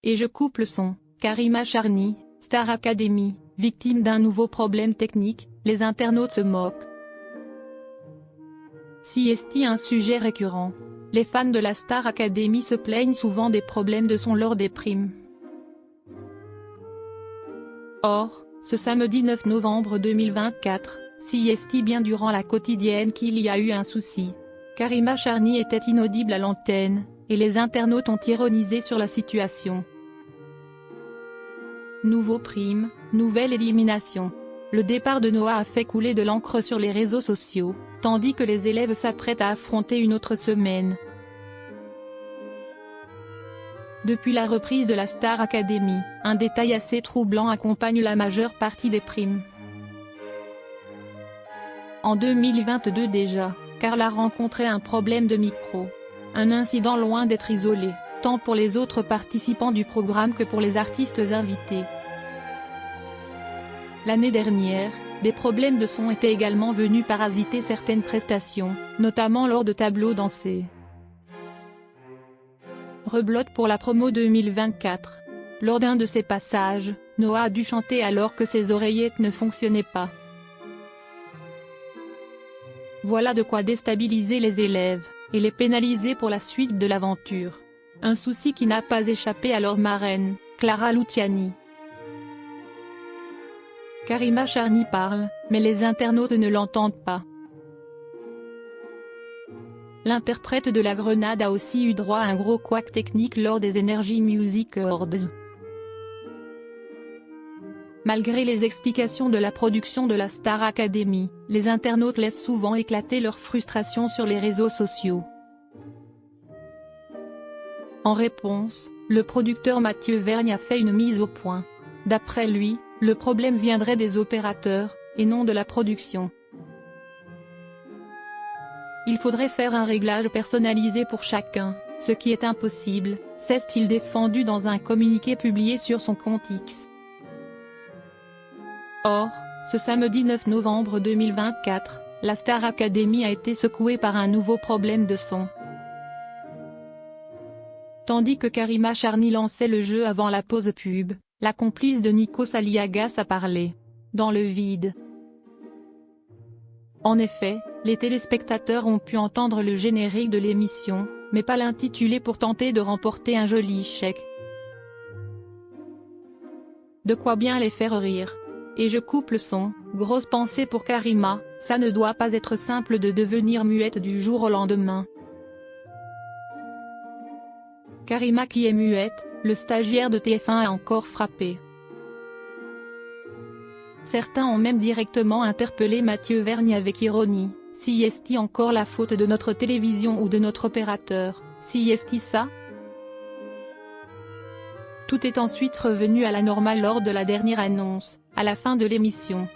Et je coupe le son. Karima Charny, Star Academy, victime d'un nouveau problème technique, les internautes se moquent. CST un sujet récurrent. Les fans de la Star Academy se plaignent souvent des problèmes de son lors des primes. Or, ce samedi 9 novembre 2024, CST bien durant la quotidienne qu'il y a eu un souci. Karima Charny était inaudible à l'antenne, et les internautes ont ironisé sur la situation. Nouveau prime, nouvelle élimination. Le départ de Noah a fait couler de l'encre sur les réseaux sociaux, tandis que les élèves s'apprêtent à affronter une autre semaine. Depuis la reprise de la Star Academy, un détail assez troublant accompagne la majeure partie des primes. En 2022 déjà, Carl a rencontré un problème de micro. Un incident loin d'être isolé, tant pour les autres participants du programme que pour les artistes invités. L'année dernière, des problèmes de son étaient également venus parasiter certaines prestations, notamment lors de tableaux dansés. Reblote pour la promo 2024. Lors d'un de ses passages, Noah a dû chanter alors que ses oreillettes ne fonctionnaient pas. Voilà de quoi déstabiliser les élèves, et les pénaliser pour la suite de l'aventure. Un souci qui n'a pas échappé à leur marraine, Clara Luciani. Karima Charny parle, mais les internautes ne l'entendent pas. L'interprète de la Grenade a aussi eu droit à un gros couac technique lors des Energy Music Awards. Malgré les explications de la production de la Star Academy, les internautes laissent souvent éclater leur frustration sur les réseaux sociaux. En réponse, le producteur Mathieu Vergne a fait une mise au point. D'après lui, le problème viendrait des opérateurs, et non de la production. Il faudrait faire un réglage personnalisé pour chacun, ce qui est impossible, s'est-il défendu dans un communiqué publié sur son compte X. Or, ce samedi 9 novembre 2024, la Star Academy a été secouée par un nouveau problème de son. Tandis que Karima Charny lançait le jeu avant la pause pub, la complice de Nikos Aliagas a parlé. Dans le vide. En effet, les téléspectateurs ont pu entendre le générique de l'émission, mais pas l'intitulé pour tenter de remporter un joli chèque. De quoi bien les faire rire. Et je coupe le son, grosse pensée pour Karima, ça ne doit pas être simple de devenir muette du jour au lendemain. Karima qui est muette, le stagiaire de TF1 a encore frappé. Certains ont même directement interpellé Mathieu Vergne avec ironie, si est-il encore la faute de notre télévision ou de notre opérateur, si est-il ça? Tout est ensuite revenu à la normale lors de la dernière annonce, à la fin de l'émission.